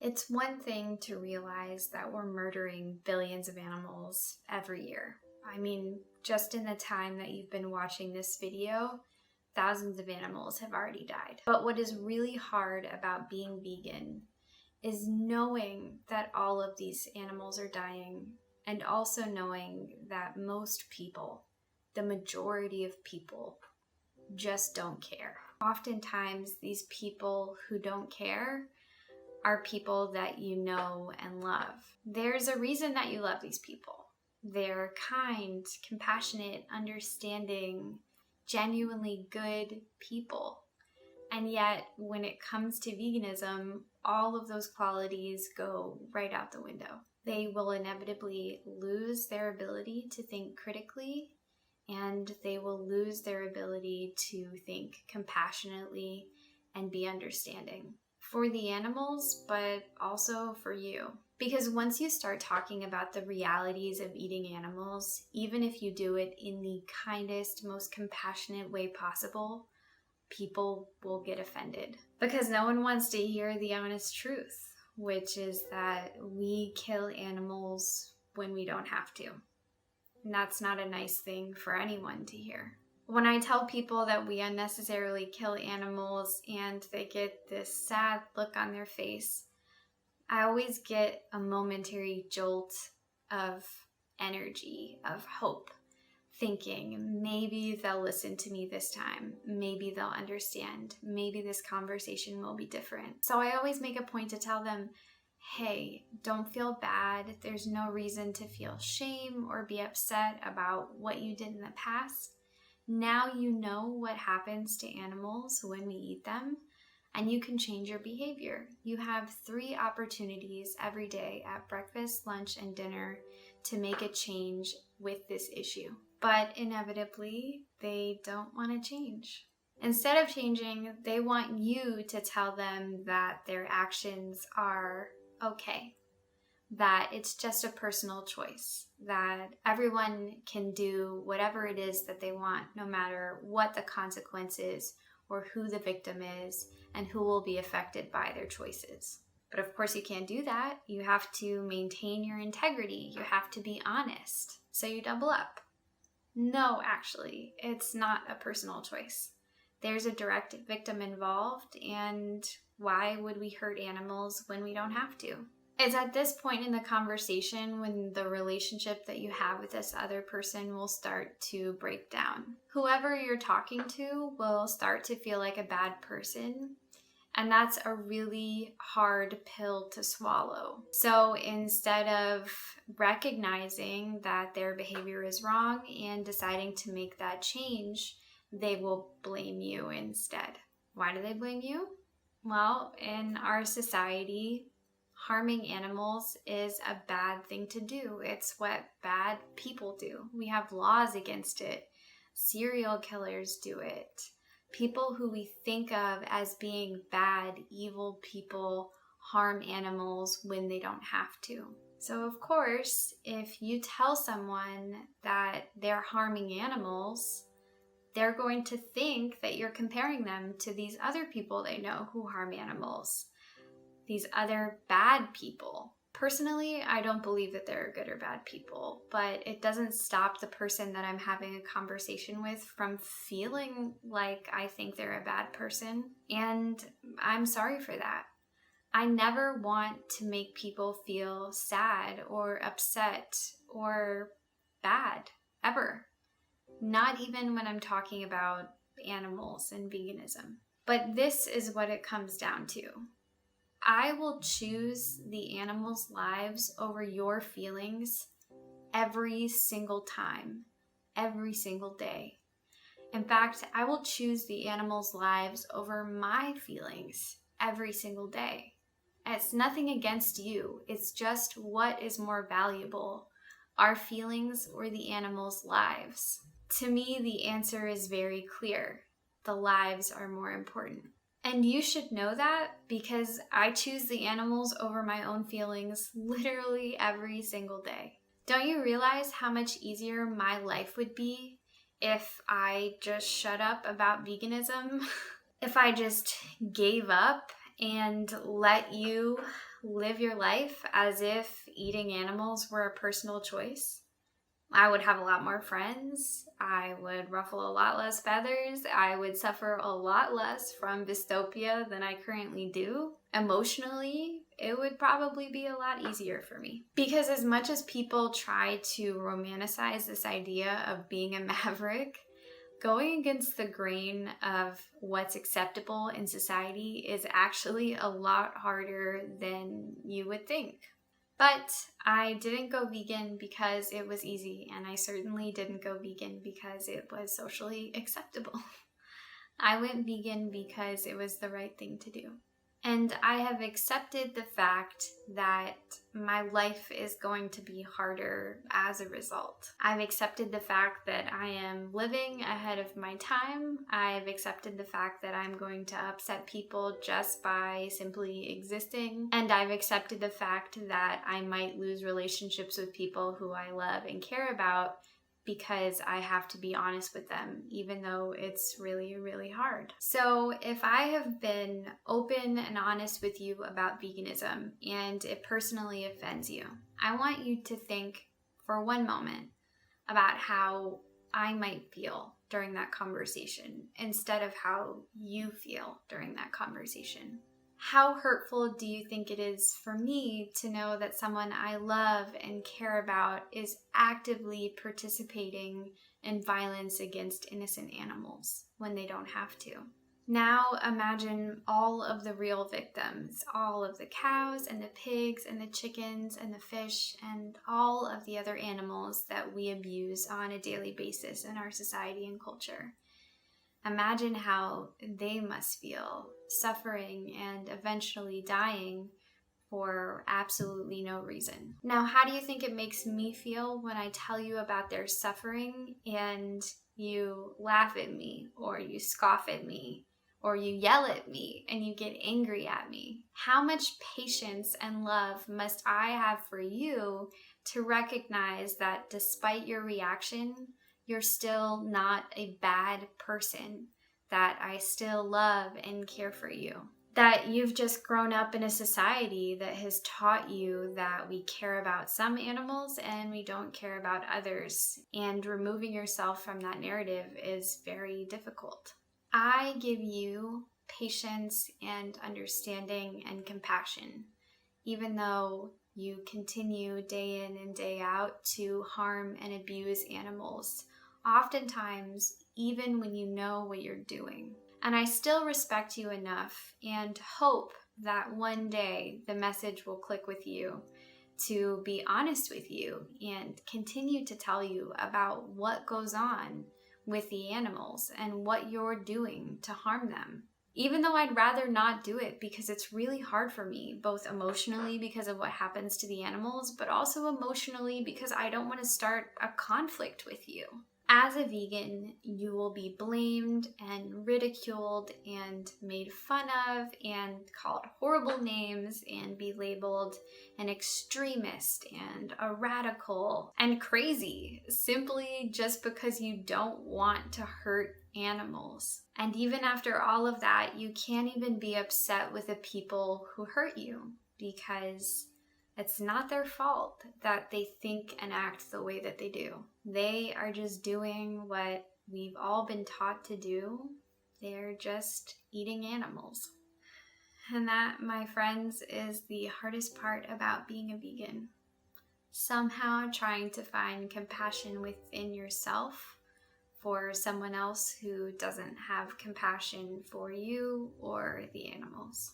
It's one thing to realize that we're murdering billions of animals every year. I mean, just in the time that you've been watching this video, thousands of animals have already died. But what is really hard about being vegan is knowing that all of these animals are dying, and also knowing that most people, the majority of people, just don't care. Oftentimes, these people who don't care are people that you know and love. There's a reason that you love these people. They're kind, compassionate, understanding, genuinely good people. And yet, when it comes to veganism, all of those qualities go right out the window. They will inevitably lose their ability to think critically, and they will lose their ability to think compassionately and be understanding for the animals, but also for you. Because once you start talking about the realities of eating animals, even if you do it in the kindest, most compassionate way possible, people will get offended. Because no one wants to hear the honest truth, which is that we kill animals when we don't have to. And that's not a nice thing for anyone to hear. When I tell people that we unnecessarily kill animals and they get this sad look on their face, I always get a momentary jolt of energy, of hope, thinking maybe they'll listen to me this time, maybe they'll understand, maybe this conversation will be different. So I always make a point to tell them, hey, don't feel bad. There's no reason to feel shame or be upset about what you did in the past. Now you know what happens to animals when we eat them, and you can change your behavior. You have 3 opportunities every day at breakfast, lunch, and dinner to make a change with this issue. But inevitably, they don't want to change. Instead of changing, they want you to tell them that their actions are okay, that it's just a personal choice, that everyone can do whatever it is that they want, no matter what the consequence is or who the victim is and who will be affected by their choices. But of course you can't do that. You have to maintain your integrity. You have to be honest. So you double up. No, actually, it's not a personal choice. There's a direct victim involved, and why would we hurt animals when we don't have to? It's at this point in the conversation when the relationship that you have with this other person will start to break down. Whoever you're talking to will start to feel like a bad person, and that's a really hard pill to swallow. So instead of recognizing that their behavior is wrong and deciding to make that change, they will blame you instead. Why do they blame you? Well, in our society, harming animals is a bad thing to do. It's what bad people do. We have laws against it. Serial killers do it. People who we think of as being bad, evil people harm animals when they don't have to. So of course, if you tell someone that they're harming animals, they're going to think that you're comparing them to these other people they know who harm animals, these other bad people. Personally, I don't believe that there are good or bad people, but it doesn't stop the person that I'm having a conversation with from feeling like I think they're a bad person, and I'm sorry for that. I never want to make people feel sad or upset or bad, ever. Not even when I'm talking about animals and veganism. But this is what it comes down to. I will choose the animals' lives over your feelings every single time, every single day. In fact, I will choose the animals' lives over my feelings every single day. It's nothing against you. It's just what is more valuable, our feelings or the animals' lives. To me, the answer is very clear. The lives are more important. And you should know that because I choose the animals over my own feelings literally every single day. Don't you realize how much easier my life would be if I just shut up about veganism? If I just gave up and let you live your life as if eating animals were a personal choice, I would have a lot more friends, I would ruffle a lot less feathers, I would suffer a lot less from dystopia than I currently do. Emotionally, it would probably be a lot easier for me. Because as much as people try to romanticize this idea of being a maverick, going against the grain of what's acceptable in society is actually a lot harder than you would think. But I didn't go vegan because it was easy, and I certainly didn't go vegan because it was socially acceptable. I went vegan because it was the right thing to do. And I have accepted the fact that my life is going to be harder as a result. I've accepted the fact that I am living ahead of my time. I've accepted the fact that I'm going to upset people just by simply existing. And I've accepted the fact that I might lose relationships with people who I love and care about because I have to be honest with them, even though it's really, really hard. So if I have been open and honest with you about veganism and it personally offends you, I want you to think for one moment about how I might feel during that conversation instead of how you feel during that conversation. How hurtful do you think it is for me to know that someone I love and care about is actively participating in violence against innocent animals when they don't have to? Now imagine all of the real victims, all of the cows and the pigs and the chickens and the fish and all of the other animals that we abuse on a daily basis in our society and culture. Imagine how they must feel, suffering and eventually dying for absolutely no reason. Now, how do you think it makes me feel when I tell you about their suffering and you laugh at me, or you scoff at me, or you yell at me and you get angry at me? How much patience and love must I have for you to recognize that despite your reaction, you're still not a bad person, that I still love and care for you, that you've just grown up in a society that has taught you that we care about some animals and we don't care about others, and removing yourself from that narrative is very difficult. I give you patience and understanding and compassion, even though you continue day in and day out to harm and abuse animals, oftentimes even when you know what you're doing. And I still respect you enough and hope that one day the message will click with you to be honest with you and continue to tell you about what goes on with the animals and what you're doing to harm them. Even though I'd rather not do it because it's really hard for me, both emotionally because of what happens to the animals, but also emotionally because I don't want to start a conflict with you. As a vegan, you will be blamed and ridiculed and made fun of and called horrible names and be labeled an extremist and a radical and crazy simply just because you don't want to hurt animals. And even after all of that, you can't even be upset with the people who hurt you because it's not their fault that they think and act the way that they do. They are just doing what we've all been taught to do. They're just eating animals. And that, my friends, is the hardest part about being a vegan. Somehow trying to find compassion within yourself for someone else who doesn't have compassion for you or the animals.